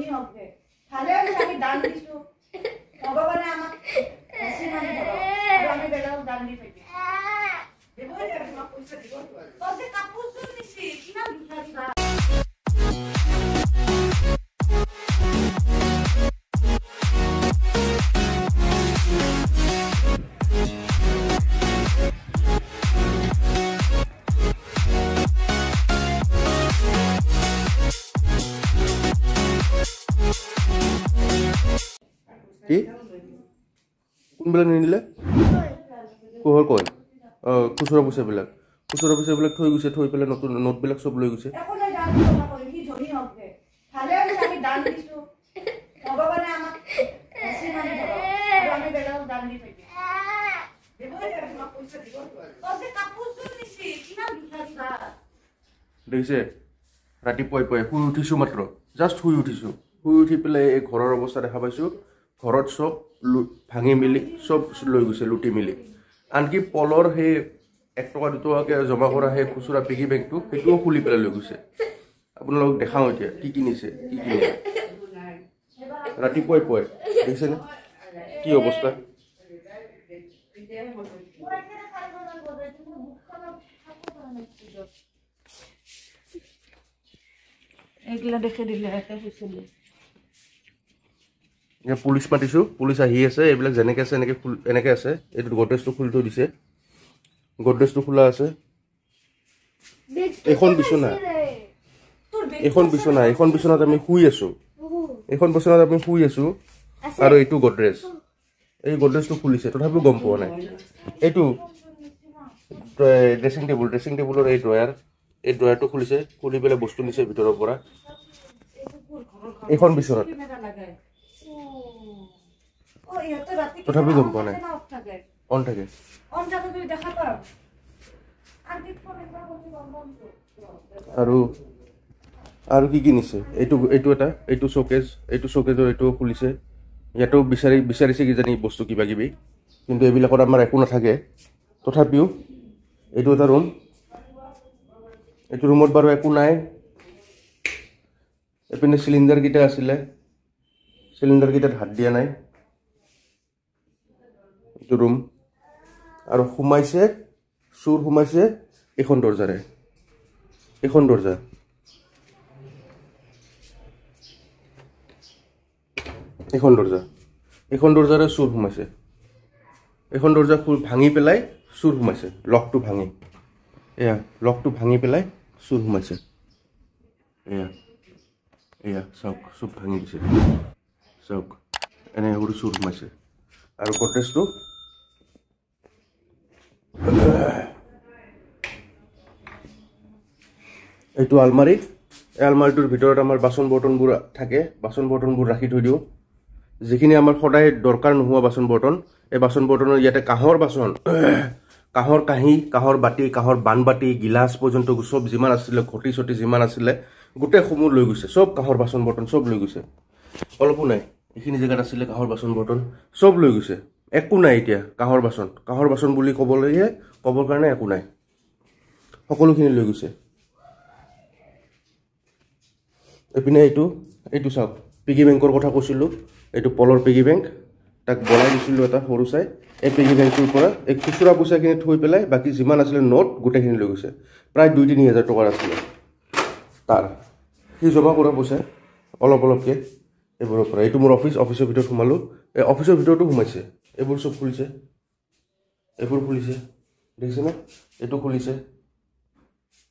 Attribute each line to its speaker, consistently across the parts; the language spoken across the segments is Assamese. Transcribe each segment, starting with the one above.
Speaker 1: ধনী হবে ভালে আমি দান দিছো ভগবানে আমাক বেশি মানে ধরো আর আমি বেলাও দান দি থাকি দেবো না তোমাক পয়সা দিব তো যে কাপড় চুন নিছি কিনা দিছা
Speaker 2: কি কোনবিলাক নিনিলে কোহৰ কয় খুচুৰা পইচাবিলাক থৈ গৈছে থৈ পেলাই নতুন নোটবিলাক চব লৈ গৈছে
Speaker 1: ভগৱানে আমাক বেশি মানে ধরো আর আমি বেলাও দান দি থাকি দেবো না তোমাক পয়সা দিব তো যে কাপড় চুন নিছি কিনা দিছা
Speaker 2: দেখিছে ৰাতিপুৱাই পুৱাই শুই উঠিছোঁ মাত্ৰ জাষ্ট শুই উঠি পেলাই এই ঘৰৰ অৱস্থা দেখা পাইছোঁ ঘৰত চব ভাঙি মেলি চব লৈ গৈছে লুটি মেলি আনকি পলৰ সেই 1 টকা 2 টকাকৈ জমা কৰা সেই খুচুৰা পিগি বেংকটো সেইটোও খুলি পেলাই লৈ গৈছে আপোনালোকক দেখাওঁ এতিয়া কি নিছে ৰাতিপুৱাই পুৱাই দেখিছেনে কি অৱস্থা
Speaker 1: এগুলা দেখে দিলে একটা ফুসলে
Speaker 2: পুলিচ মাতিছো পুলিচ আহি আছে এইবিলাক যেনেকৈ আছে এনেকৈ আছে এইটো গডৰেজটো খুলি থৈ দিছে গডৰেজটো খোলা আছে এখন বিছনাত আমি শুই আছো আৰু এইটো গডৰেজ এই গডৰেজটো খুলিছে তথাপিও গম পোৱা নাই এইটো ড্ৰেছিং টেবুলৰ এই ড্ৰয়াৰটো খুলিছে খুলি পেলাই বস্তু নিছে ভিতৰৰ পৰা এইখন বিছনাত তথাপিও গম পোৱা নাই অন থাকে আৰু কি নিছে এইটো শোকেজৰ এইটো খুলিছে ইয়াতো বিচাৰিছে কিজানি বস্তু কিবা কিবি কিন্তু এইবিলাকত আমাৰ একো নাথাকে তথাপিও এইটো এটা ৰুম এইটো ৰুমত বাৰু একো নাই এপিনে চিলিণ্ডাৰকেইটা আছিলে চিলিণ্ডাৰকেইটাত হাত দিয়া নাই এইটো ৰুম আৰু চুৰ সোমাইছে এইখন দৰ্জাৰে এইখন দৰ্জাৰে চুৰ সোমাইছে এইখন দৰ্জা ভাঙি পেলাই চুৰ সোমাইছে লকটো ভাঙি পেলাই চুৰ সোমাইছে এয়া চাওক চব ভাঙি দিছে চাওক এনে সৰু চুৰ সোমাইছে আৰু গডৰেজটো এইটো আলমাৰি এই আলমাৰিটোৰ ভিতৰত আমাৰ বাচন বৰ্তনবোৰ থাকে বাচন বৰ্তনবোৰ ৰাখি থৈ দিওঁ যিখিনি আমাৰ সদায় দৰকাৰ নোহোৱা বাচন বৰ্তন এই বাচন বৰ্তনৰ ইয়াতে কাঁহৰ বাচন কাঁহৰ কাঁহী কাঁহৰ বাতি কাঁহৰ বানবাতি গিলাচ পৰ্যন্ত চব যিমান আছিলে ঘটি চটি যিমান আছিলে গোটেই সমূহ লৈ গৈছে চব কাঁহৰ বাচন বৰ্তন চব লৈ গৈছে অলপো নাই এইখিনি জেগাত আছিলে কাঁহৰ বাচন বৰ্তন চব লৈ গৈছে একো নাই এতিয়া কাঁহৰ বাচন বুলি ক'বৰ কাৰণে একো নাই সকলোখিনি লৈ গৈছে এপিনে এইটো চাওক পিগি বেংকৰ কথা কৈছিলোঁ এইটো পলৰ পিগি বেংক তাক বনাই দিছিলোঁ এটা সৰু চাই এই পিগি বেংকটোৰ পৰা এই খুচুৰা পইচাখিনি থৈ পেলাই বাকী যিমান আছিলে নোট গোটেইখিনি লৈ গৈছে প্ৰায় 2-3 হাজাৰ টকাৰ আছিলে তাৰ সি জমা কৰা পইচা অলপকৈ এইবোৰৰ পৰা এইটো মোৰ অফিচৰ ভিতৰত সোমালোঁ এই অফিচৰ ভিতৰতো সোমাইছে এইবোৰ চব খুলিছে দেখিছেনে এইটো খুলিছে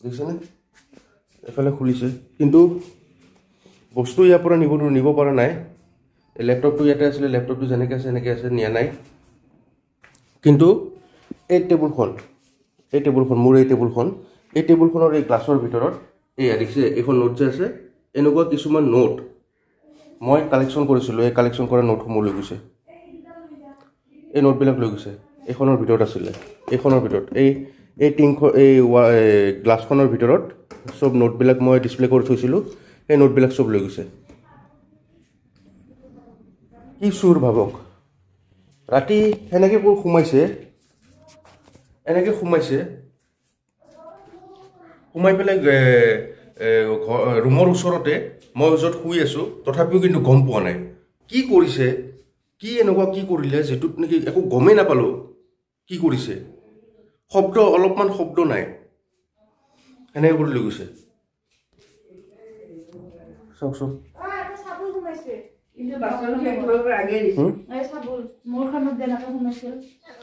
Speaker 2: দেখিছেনে এফালে খুলিছে কিন্তু বস্তু ইয়াৰ পৰা নিব পৰা নাই লেপটপটো ইয়াতে আছিলে লেপটপটো যেনেকৈ আছে নিয়া নাই কিন্তু এই টেবুলখনৰ এই গ্লাছৰ ভিতৰত এয়া দেখিছে এইখন নোট যে আছে এনেকুৱা কিছুমান নোট মই কালেকশ্যন কৰিছিলোঁ এই কালেকশ্যন কৰা নোটসমূহ লৈ গৈছে এই নোটবিলাক লৈ গৈছে এইখনৰ ভিতৰত আছিলে এই গ্লাছখনৰ ভিতৰত চব নোটবিলাক মই ডিছপ্লে কৰি থৈছিলোঁ এই নোটবিলাক চব লৈ গৈছে কি চুৰ ভাবক ৰাতি এনেকৈ সোমাই পেলাই ৰুমৰ ওচৰতে মই য'ত শুই আছোঁ তথাপিও কিন্তু গম পোৱা নাই কি কৰিছে কি এনেকুৱা কি কৰিলে যিটোত নেকি একো গমেই নাপালোঁ কি কৰিছে শব্দ অলপমান শব্দ নাই এনেকৈ কৰি লৈ গৈছে চাওকচোন
Speaker 1: কিন্তু বাচন ফেকলৰ আগে দিছে এই চাবুল মোৰ খানত যেনেকৈ সোমাইছিল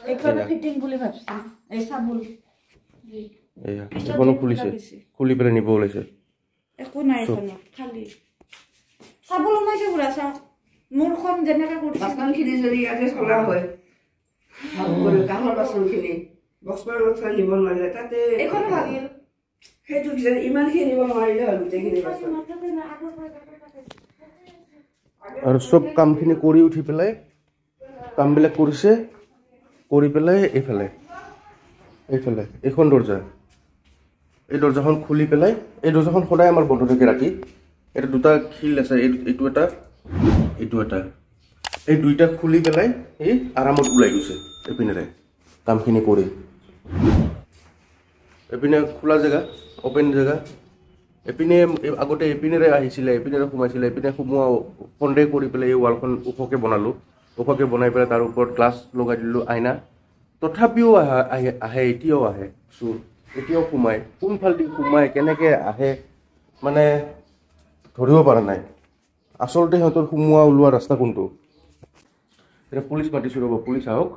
Speaker 1: এইখনো ফিটিং বুলি ভাবছিল এই চাবুল
Speaker 2: এয়া এখনো খুলিছে খুলি পেলাই নিব ওলাইছে
Speaker 1: একো নাই এখনো খালি চাবুল সোমাইছে পুৰা চাওক মোৰখন যেনেকৈ কৰিছে বাচনখিনি যদি ইয়াতে চলা হয় কাঁহৰ বাচনখিনি বক্সৰ লগত নিব নোৱাৰিলে তাতে এইখনো ভাগিল সেইটো কিজানি ইমানখিনি নিব নোৱাৰিলে হয় গোটেইখিনি বাচন
Speaker 2: আৰু চব কামখিনি কৰি উঠি পেলাই কামবিলাক কৰিছে কৰি পেলাই এইফালে এইখন দৰ্জা এই দৰ্জাখন খুলি পেলাই এই দৰ্জাখন সদায় আমাৰ বন্ধ থাকে ৰাতি এটা দুটা খিল আছে এইটো এটা এই দুইটা খুলি পেলাই এই আৰামত ওলাই গৈছে এইপিনেৰে কামখিনি কৰি এইপিনে খোলা জেগা অপেন জেগা এপিনে আগতে এপিনেৰে আহিছিলে এপিনেৰে সোমাইছিলে এপিনে সোমোৱা সন্দেহ কৰি পেলাই এই ৱালখন ওখকৈ বনালোঁ ওখকৈ বনাই পেলাই তাৰ ওপৰত গ্লাছ লগাই দিলোঁ আইনা তথাপিও আহে এতিয়াও আহে চোৰ এতিয়াও সোমায় কোনফালেদি সোমায় কেনেকৈ আহে মানে ধৰিব পৰা নাই আচলতে সিহঁতৰ সোমোৱা ওলোৱা ৰাস্তা কোনটো এতিয়া পুলিচ মাতিছোঁ ৰ'ব পুলিচ আহক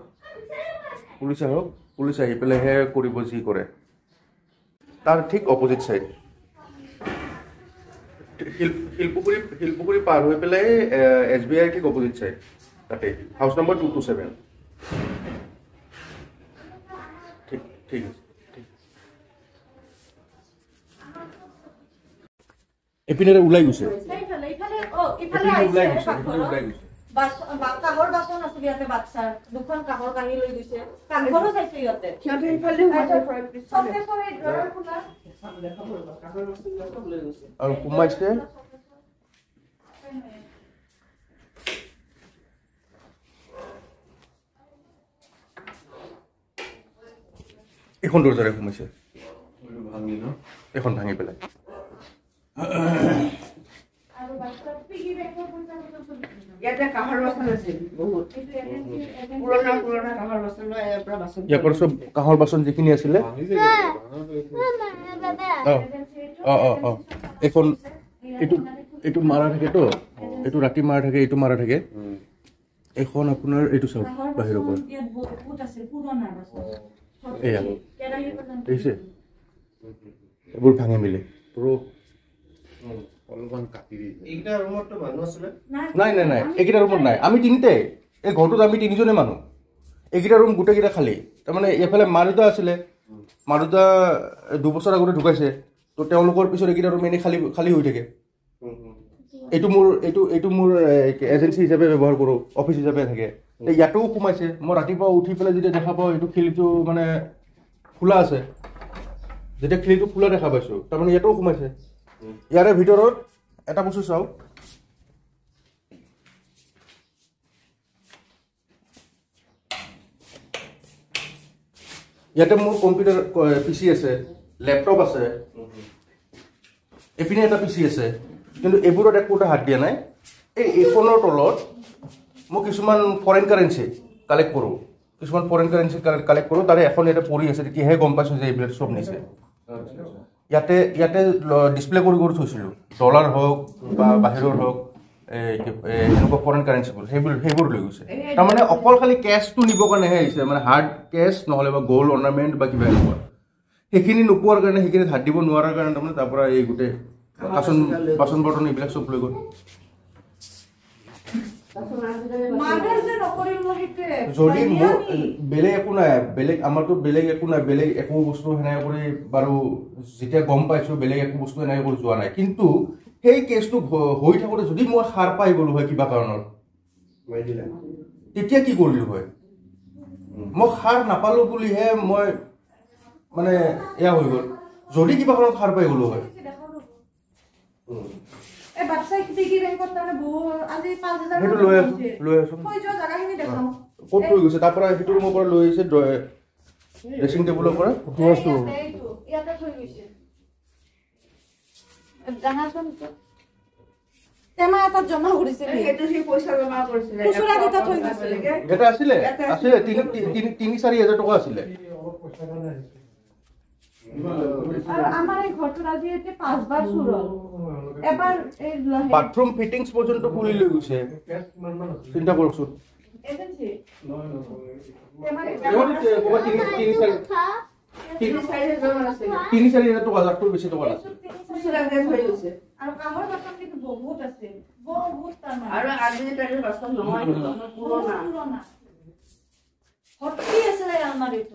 Speaker 2: পুলিচ আহি পেলাইহে কৰিব যি কৰে তাৰ ঠিক অপজিট ছাইড শিলপুখুৰী পাৰ হৈ পেলাই SBI ঠিক অপজিট ছাইড তাতে হাউচ নম্বৰ 227 ঠিক আছে এপিনেৰে ওলাই গৈছে
Speaker 1: কাহৰ বাচন আছিল ইয়াতে বাচ্চাৰ দুখন কাহৰ কাঢ়ি লৈ গৈছে কাহৰো চাইছে ইয়াতে সিহঁতে ইফালে
Speaker 2: আৰু সোমাইছে এখন দৰ্জাৰে সোমাইছে এখন ভাঙি পেলাই
Speaker 1: ইয়াতে কাহৰ বাচন আছিল বহুত পুৰণা কাহৰ বাচন
Speaker 2: ইয়াৰ পৰা চব কাহৰ বাচন যিখিনি আছিলে এখন এইটো মাৰা থাকেতো এইটো ৰাতি মাৰা থাকে এইটো মাৰা থাকে এখন আপোনাৰ এইটো চাওক বাহিৰৰ পৰা এয়া দেখিছে এইবোৰ ভাঙি মিলে নাই এইকেইটা ৰুমত নাই আমি তিনিটাই এই ঘৰটোত আমি তিনিজনে মানুহ এইকেইটা ৰুম গোটেইকেইটা খালী তাৰমানে এইফালে মা দেউতা আছিলে মা দেউতা 2 বছৰ আগতে ঢুকাইছে তো তেওঁলোকৰ পিছত এইকেইটা ৰুম এনেই খালী হৈ থাকে এইটো মোৰ এজেঞ্চি হিচাপে ব্যৱহাৰ কৰোঁ অফিচ হিচাপে থাকে ইয়াতেও সোমাইছে মই ৰাতিপুৱা উঠি পেলাই যেতিয়া দেখা পাওঁ এইটো খিলিটো মানে খোলা আছে যেতিয়া খিলিটো খোলা দেখা পাইছোঁ তাৰমানে ইয়াতেও সোমাইছে ইয়াৰে ভিতৰত এটা বস্তু চাওক ইয়াতে মোৰ কম্পিউটাৰ PC আছে লেপটপ আছে এপিনে এটা PC আছে কিন্তু এইবোৰত একোটা হাত দিয়া নাই এইখনৰ তলত মই কিছুমান ফৰেন কাৰেঞ্চি কালেক্ট কৰোঁ তাৰে এখন ইয়াতে পৰি আছে তেতিয়াহে গম পাইছোঁ যে এইবিলাক চব নিছে ইয়াতে ডিছপ্লে কৰি থৈছিলোঁ ডলাৰ হওক বা বাহিৰৰ হওক এনেকুৱা ফৰেন কাৰেঞ্চিবোৰ সেইবোৰ লৈ গৈছে তাৰমানে অকল খালি কেছটো নিবৰ কাৰণেহে আহিছে মানে হাৰ্ড কেছ নহ'লে বা গ'ল্ড অৰ্নামেণ্ট বা কিবা এনেকুৱা সেইখিনি নোপোৱাৰ কাৰণে সেইখিনিত হাত দিব নোৱাৰাৰ কাৰণে তাৰমানে তাৰ পৰা এই গোটেই বাচন বৰ্তন এইবিলাক চব লৈ গ'ল যদি মোৰ বেলেগ একো নাই আমাৰতো বেলেগ একো নাই বেলেগ একো বস্তু সেনেকৈ কৰি বাৰু যেতিয়া গম পাইছোঁ বেলেগ একো বস্তু এনেকৈ কৰি যোৱা নাই কিন্তু সেই কেছটো হৈ থাকোঁতে যদি মই সাৰ পাই গ'লোঁ হয় কিবা কাৰণত তেতিয়া কি কৰিলোঁ হয় মই সাৰ নাপালোঁ বুলিহে মই মানে এয়া হৈ গ'ল যদি কিবা কাৰণত সাৰ পাই গ'লোঁ হয় ক'ত লৈ গৈছে তাৰ পৰা সেইটো ৰুমৰ পৰা লৈ আহিছে ড্ৰেছিং টেবুলৰ পৰা
Speaker 1: জানাচোন টেমা এটা জমা কৰিছিল
Speaker 3: সেইটো সি পইচা জমা কৰিছিলে
Speaker 1: খুচুৰা কেইটা থৈ দিছিল
Speaker 2: এটা আছিলে আছিলে 3-4 হাজাৰ টকা আছিলে
Speaker 1: আৰু আমাৰ এই ঘৰটোত আজি এতে 5 বাৰ চুৰ হ'ল এবাৰ এই
Speaker 2: বাথৰুম ফিটিংছ পৰ্যন্ত খুলি লৈ গৈছে চিন্তা কৰকচোন
Speaker 1: এজেন্সি
Speaker 2: তিনি চাৰি হাজাৰ টকা হাজাৰটোৰ বেছি টকা আছে
Speaker 1: আৰু কামৰ বাচন কিন্তু বহুত আছে বহুত তাৰমানে
Speaker 3: আৰু আজিকালি বাচন নহয় পুৰণা
Speaker 1: ভৰ্তি আছিলে আলমাৰিটো